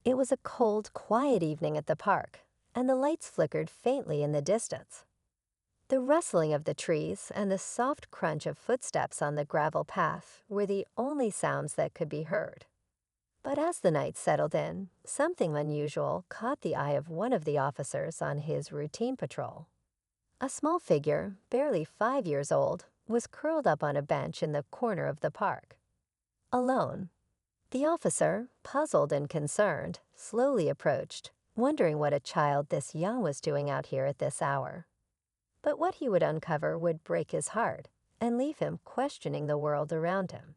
It was a cold, quiet evening at the park, and the lights flickered faintly in the distance. The rustling of the trees and the soft crunch of footsteps on the gravel path were the only sounds that could be heard. But as the night settled in, something unusual caught the eye of one of the officers on his routine patrol. A small figure, barely 5 years old, was curled up on a bench in the corner of the park. Alone. The officer, puzzled and concerned, slowly approached, wondering what a child this young was doing out here at this hour. But what he would uncover would break his heart and leave him questioning the world around him.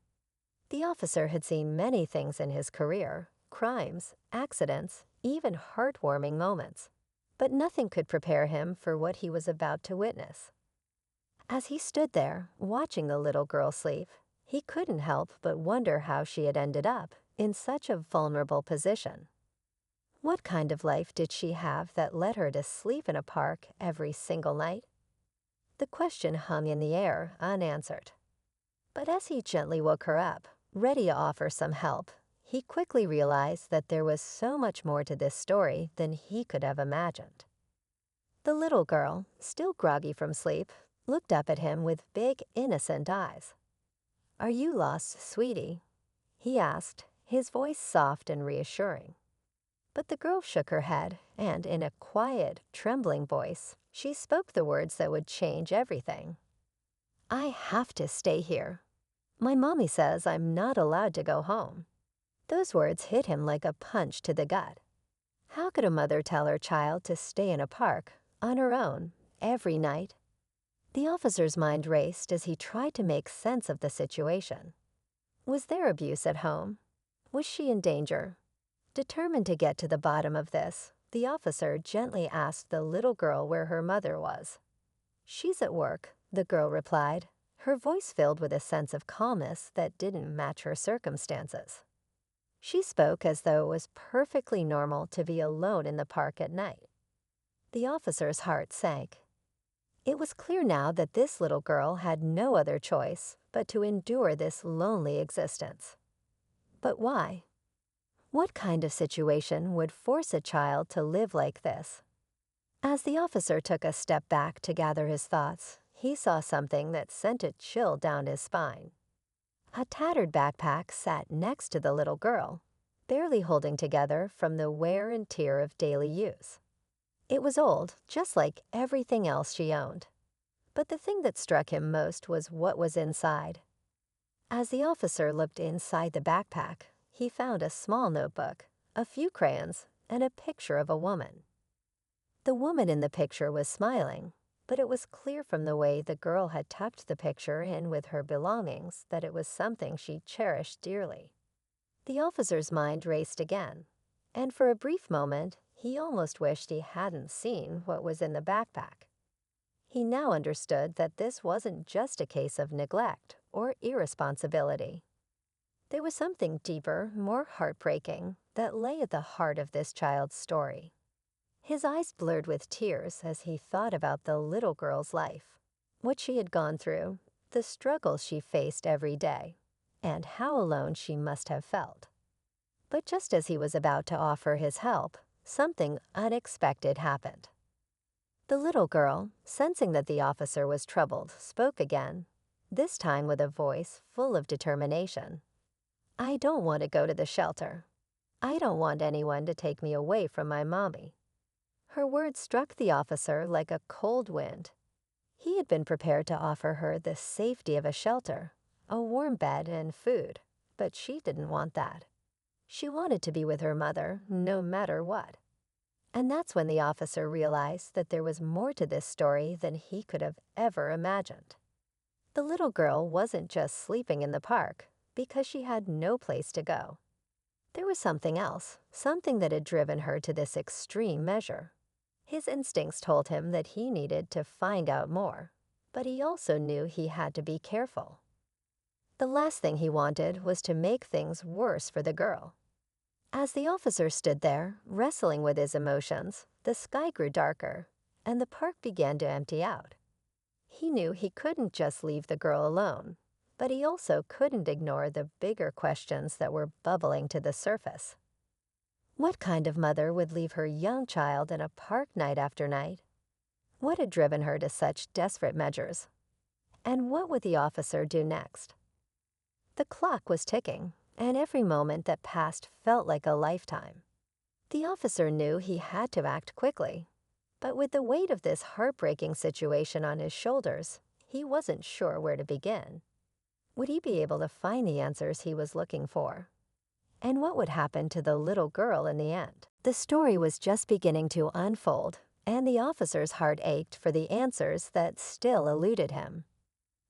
The officer had seen many things in his career, crimes, accidents, even heartwarming moments, but nothing could prepare him for what he was about to witness. As he stood there, watching the little girl sleep, he couldn't help but wonder how she had ended up in such a vulnerable position. What kind of life did she have that led her to sleep in a park every single night? The question hung in the air, unanswered. But as he gently woke her up, ready to offer some help, he quickly realized that there was so much more to this story than he could have imagined. The little girl, still groggy from sleep, looked up at him with big, innocent eyes. "Are you lost, sweetie?" he asked, his voice soft and reassuring. But the girl shook her head, and in a quiet, trembling voice, she spoke the words that would change everything. "I have to stay here. My mommy says I'm not allowed to go home." Those words hit him like a punch to the gut. How could a mother tell her child to stay in a park, on her own, every night? The officer's mind raced as he tried to make sense of the situation. Was there abuse at home? Was she in danger? Determined to get to the bottom of this, the officer gently asked the little girl where her mother was. "She's at work," the girl replied, her voice filled with a sense of calmness that didn't match her circumstances. She spoke as though it was perfectly normal to be alone in the park at night. The officer's heart sank. It was clear now that this little girl had no other choice but to endure this lonely existence. But why? What kind of situation would force a child to live like this? As the officer took a step back to gather his thoughts, he saw something that sent a chill down his spine. A tattered backpack sat next to the little girl, barely holding together from the wear and tear of daily use. It was old, just like everything else she owned. But the thing that struck him most was what was inside. As the officer looked inside the backpack, he found a small notebook, a few crayons, and a picture of a woman. The woman in the picture was smiling, but it was clear from the way the girl had tucked the picture in with her belongings that it was something she cherished dearly. The officer's mind raced again, and for a brief moment, he almost wished he hadn't seen what was in the backpack. He now understood that this wasn't just a case of neglect or irresponsibility. There was something deeper, more heartbreaking, that lay at the heart of this child's story. His eyes blurred with tears as he thought about the little girl's life, what she had gone through, the struggles she faced every day, and how alone she must have felt. But just as he was about to offer his help, something unexpected happened. The little girl, sensing that the officer was troubled, spoke again, this time with a voice full of determination. "I don't want to go to the shelter. I don't want anyone to take me away from my mommy." Her words struck the officer like a cold wind. He had been prepared to offer her the safety of a shelter, a warm bed and food, but she didn't want that. She wanted to be with her mother, no matter what. And that's when the officer realized that there was more to this story than he could have ever imagined. The little girl wasn't just sleeping in the park because she had no place to go. There was something else, something that had driven her to this extreme measure. His instincts told him that he needed to find out more, but he also knew he had to be careful. The last thing he wanted was to make things worse for the girl. As the officer stood there, wrestling with his emotions, the sky grew darker, and the park began to empty out. He knew he couldn't just leave the girl alone, but he also couldn't ignore the bigger questions that were bubbling to the surface. What kind of mother would leave her young child in a park night after night? What had driven her to such desperate measures? And what would the officer do next? The clock was ticking, and every moment that passed felt like a lifetime. The officer knew he had to act quickly, but with the weight of this heartbreaking situation on his shoulders, he wasn't sure where to begin. Would he be able to find the answers he was looking for? And what would happen to the little girl in the end? The story was just beginning to unfold, and the officer's heart ached for the answers that still eluded him.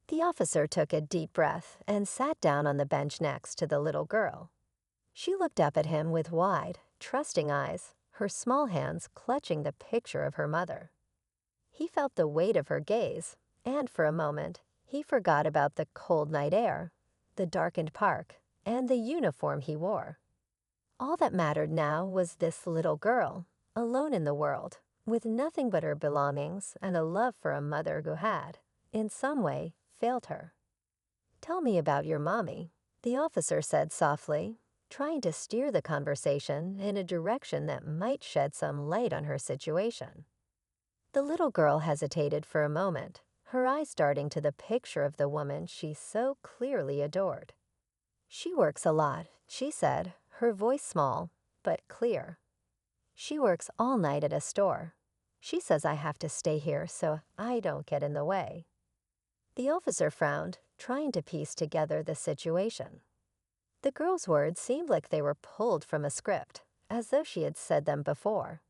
The officer took a deep breath and sat down on the bench next to the little girl. She looked up at him with wide, trusting eyes, her small hands clutching the picture of her mother. He felt the weight of her gaze, and for a moment, he forgot about the cold night air, the darkened park, and the uniform he wore. All that mattered now was this little girl, alone in the world, with nothing but her belongings and a love for a mother who had, in some way, failed her. "Tell me about your mommy," the officer said softly, trying to steer the conversation in a direction that might shed some light on her situation. The little girl hesitated for a moment, her eyes darting to the picture of the woman she so clearly adored. "She works a lot," she said, her voice small, but clear. "She works all night at a store. She says I have to stay here so I don't get in the way." The officer frowned, trying to piece together the situation. The girl's words seemed like they were pulled from a script, as though she had said them before.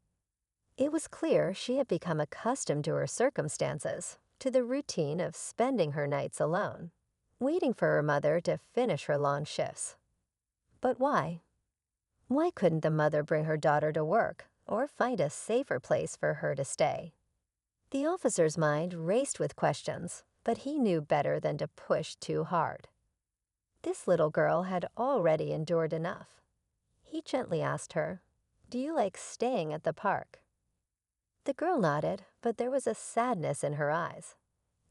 It was clear she had become accustomed to her circumstances, to the routine of spending her nights alone, waiting for her mother to finish her long shifts. But why? Why couldn't the mother bring her daughter to work or find a safer place for her to stay? The officer's mind raced with questions, but he knew better than to push too hard. This little girl had already endured enough. He gently asked her, "Do you like staying at the park?" The girl nodded, but there was a sadness in her eyes.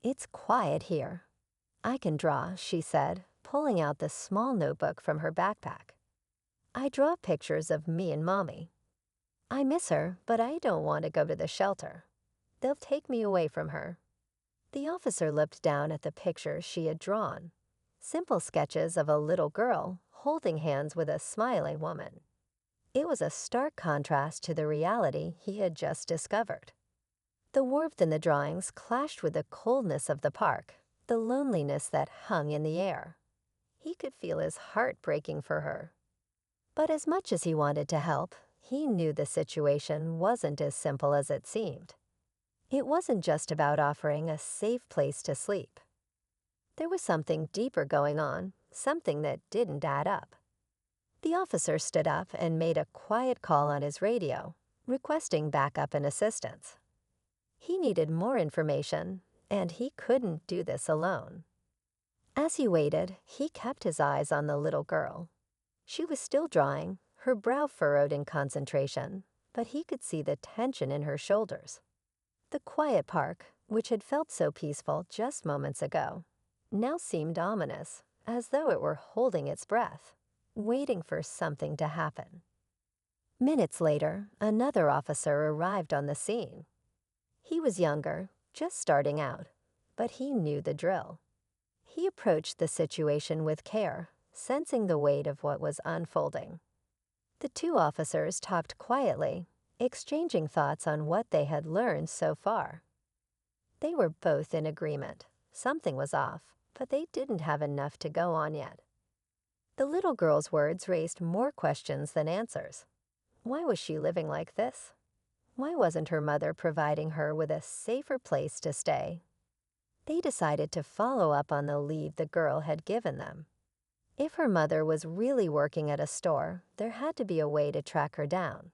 "It's quiet here." "I can draw," she said, pulling out the small notebook from her backpack. "I draw pictures of me and Mommy. I miss her, but I don't want to go to the shelter. They'll take me away from her." The officer looked down at the pictures she had drawn, simple sketches of a little girl holding hands with a smiling woman. It was a stark contrast to the reality he had just discovered. The warmth in the drawings clashed with the coldness of the park, the loneliness that hung in the air. He could feel his heart breaking for her. But as much as he wanted to help, he knew the situation wasn't as simple as it seemed. It wasn't just about offering a safe place to sleep. There was something deeper going on, something that didn't add up. The officer stood up and made a quiet call on his radio, requesting backup and assistance. He needed more information, and he couldn't do this alone. As he waited, he kept his eyes on the little girl. She was still drawing, her brow furrowed in concentration, but he could see the tension in her shoulders. The quiet park, which had felt so peaceful just moments ago, now seemed ominous, as though it were holding its breath, waiting for something to happen. Minutes later, another officer arrived on the scene. He was younger, just starting out, but he knew the drill. He approached the situation with care, sensing the weight of what was unfolding. The two officers talked quietly, exchanging thoughts on what they had learned so far. They were both in agreement. Something was off, but they didn't have enough to go on yet. The little girl's words raised more questions than answers. Why was she living like this? Why wasn't her mother providing her with a safer place to stay? They decided to follow up on the lead the girl had given them. If her mother was really working at a store, there had to be a way to track her down.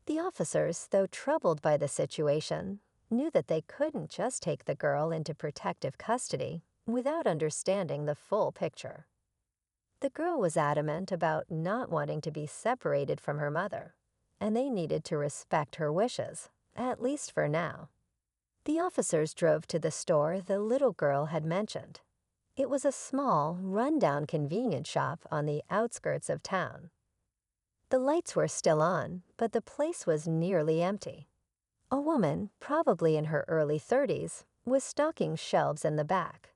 The officers, though troubled by the situation, knew that they couldn't just take the girl into protective custody without understanding the full picture. The girl was adamant about not wanting to be separated from her mother, and they needed to respect her wishes, at least for now. The officers drove to the store the little girl had mentioned. It was a small, run-down convenience shop on the outskirts of town. The lights were still on, but the place was nearly empty. A woman, probably in her early 30s, was stocking shelves in the back.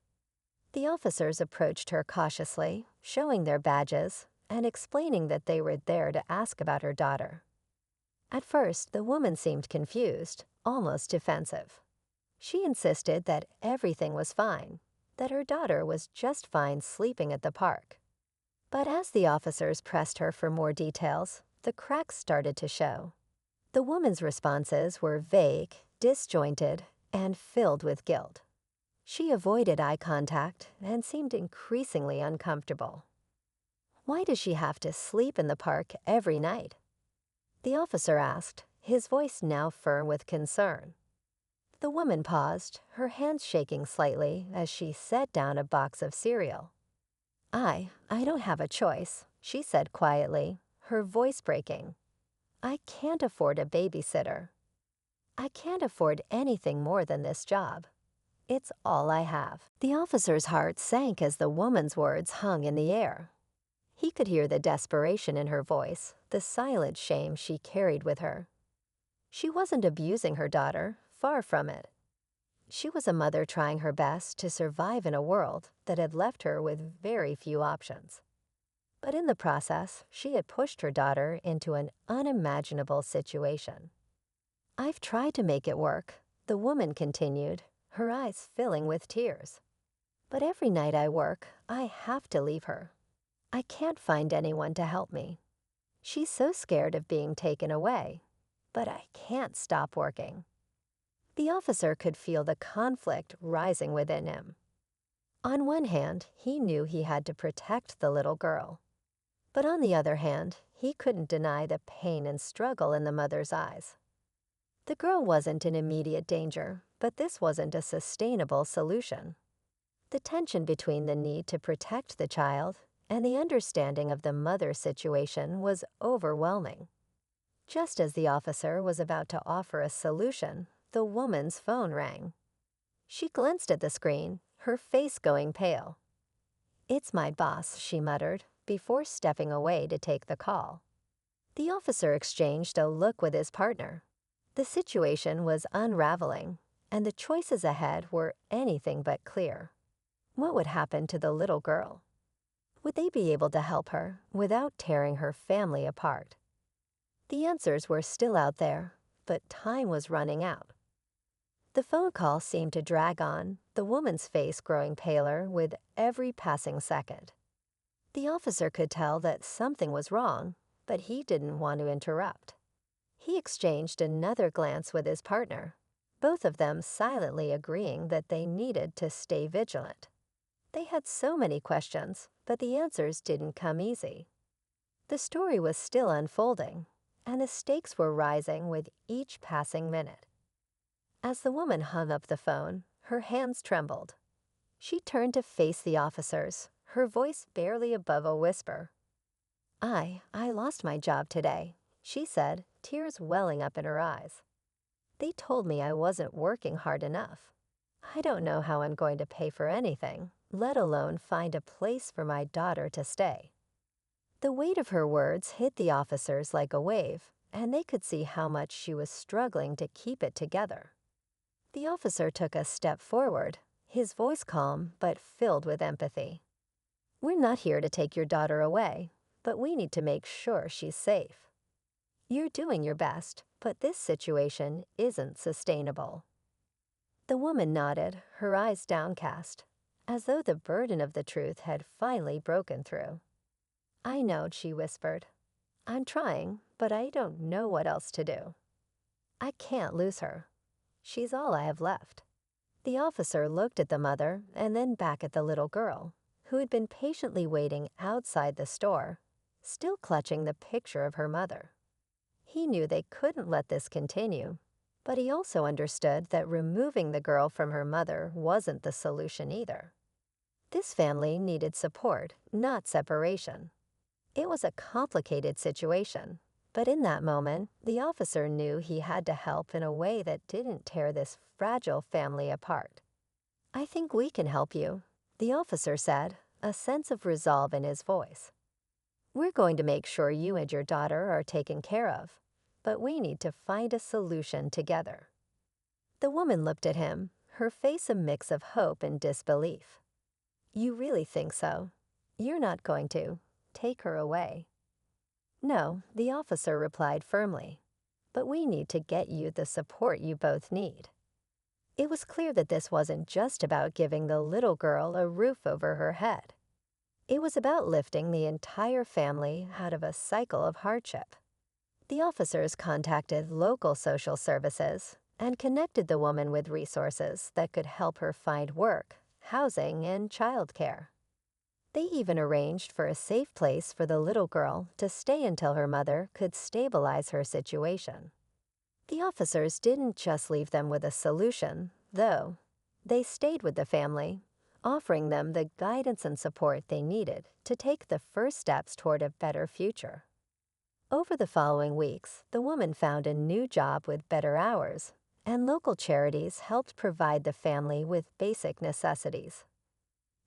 The officers approached her cautiously, showing their badges and explaining that they were there to ask about her daughter. At first, the woman seemed confused, almost defensive. She insisted that everything was fine, that her daughter was just fine sleeping at the park. But as the officers pressed her for more details, the cracks started to show. The woman's responses were vague, disjointed, and filled with guilt. She avoided eye contact and seemed increasingly uncomfortable. Why does she have to sleep in the park every night? The officer asked, his voice now firm with concern. The woman paused, her hands shaking slightly as she set down a box of cereal. I don't have a choice, she said quietly, her voice breaking. I can't afford a babysitter. I can't afford anything more than this job. It's all I have. The officer's heart sank as the woman's words hung in the air. He could hear the desperation in her voice, the silent shame she carried with her. She wasn't abusing her daughter, far from it. She was a mother trying her best to survive in a world that had left her with very few options. But in the process, she had pushed her daughter into an unimaginable situation. I've tried to make it work, the woman continued, her eyes filling with tears. But every night I work, I have to leave her. I can't find anyone to help me. She's so scared of being taken away, but I can't stop working. The officer could feel the conflict rising within him. On one hand, he knew he had to protect the little girl. But on the other hand, he couldn't deny the pain and struggle in the mother's eyes. The girl wasn't in immediate danger, but this wasn't a sustainable solution. The tension between the need to protect the child and the understanding of the mother's situation was overwhelming. Just as the officer was about to offer a solution, the woman's phone rang. She glanced at the screen, her face going pale. "It's my boss," she muttered, before stepping away to take the call. The officer exchanged a look with his partner. The situation was unraveling, and the choices ahead were anything but clear. What would happen to the little girl? Would they be able to help her without tearing her family apart? The answers were still out there, but time was running out. The phone call seemed to drag on, the woman's face growing paler with every passing second. The officer could tell that something was wrong, but he didn't want to interrupt. He exchanged another glance with his partner, both of them silently agreeing that they needed to stay vigilant. They had so many questions, but the answers didn't come easy. The story was still unfolding, and the stakes were rising with each passing minute. As the woman hung up the phone, her hands trembled. She turned to face the officers, her voice barely above a whisper. I lost my job today," she said, tears welling up in her eyes. "They told me I wasn't working hard enough. I don't know how I'm going to pay for anything, let alone find a place for my daughter to stay." The weight of her words hit the officers like a wave, and they could see how much she was struggling to keep it together. The officer took a step forward, his voice calm but filled with empathy. "We're not here to take your daughter away, but we need to make sure she's safe. You're doing your best, but this situation isn't sustainable." The woman nodded, her eyes downcast, as though the burden of the truth had finally broken through. "I know," she whispered. "I'm trying, but I don't know what else to do. I can't lose her. She's all I have left." The officer looked at the mother and then back at the little girl, who had been patiently waiting outside the store, still clutching the picture of her mother. He knew they couldn't let this continue, but he also understood that removing the girl from her mother wasn't the solution either. This family needed support, not separation. It was a complicated situation, but in that moment, the officer knew he had to help in a way that didn't tear this fragile family apart. "I think we can help you," the officer said, a sense of resolve in his voice. We're going to make sure you and your daughter are taken care of, but we need to find a solution together." The woman looked at him, her face a mix of hope and disbelief. "You really think so? You're not going to take her away?" "No," the officer replied firmly, "but we need to get you the support you both need." It was clear that this wasn't just about giving the little girl a roof over her head. It was about lifting the entire family out of a cycle of hardship. The officers contacted local social services and connected the woman with resources that could help her find work, housing, and childcare. They even arranged for a safe place for the little girl to stay until her mother could stabilize her situation. The officers didn't just leave them with a solution, though. They stayed with the family, offering them the guidance and support they needed to take the first steps toward a better future. Over the following weeks, the woman found a new job with better hours, and local charities helped provide the family with basic necessities.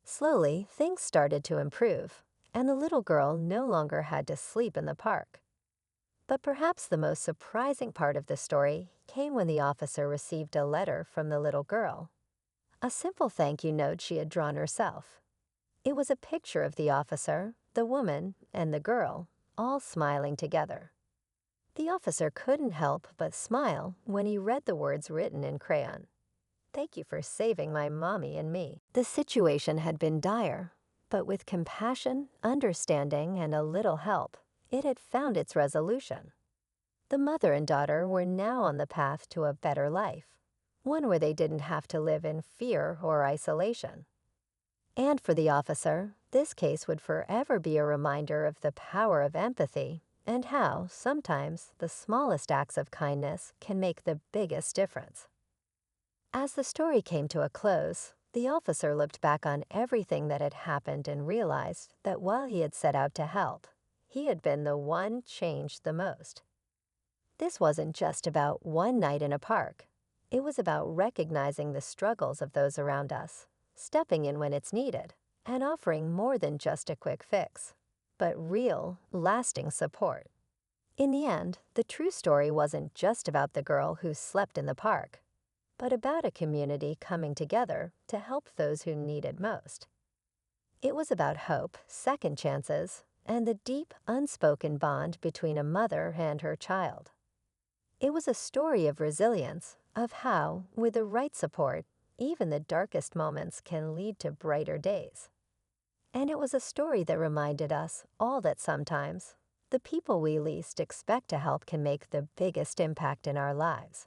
Slowly, things started to improve, and the little girl no longer had to sleep in the park. But perhaps the most surprising part of the story came when the officer received a letter from the little girl. A simple thank you note she had drawn herself. It was a picture of the officer, the woman, and the girl, all smiling together. The officer couldn't help but smile when he read the words written in crayon. "Thank you for saving my mommy and me." The situation had been dire, but with compassion, understanding, and a little help, it had found its resolution. The mother and daughter were now on the path to a better life, one where they didn't have to live in fear or isolation. And for the officer, this case would forever be a reminder of the power of empathy and how, sometimes, the smallest acts of kindness can make the biggest difference. As the story came to a close, the officer looked back on everything that had happened and realized that while he had set out to help, he had been the one changed the most. This wasn't just about one night in a park. It was about recognizing the struggles of those around us, stepping in when it's needed, and offering more than just a quick fix, but real, lasting support. In the end, the true story wasn't just about the girl who slept in the park, but about a community coming together to help those who needed most. It was about hope, second chances, and the deep, unspoken bond between a mother and her child. It was a story of resilience, of how, with the right support, even the darkest moments can lead to brighter days. And it was a story that reminded us all that sometimes, the people we least expect to help can make the biggest impact in our lives.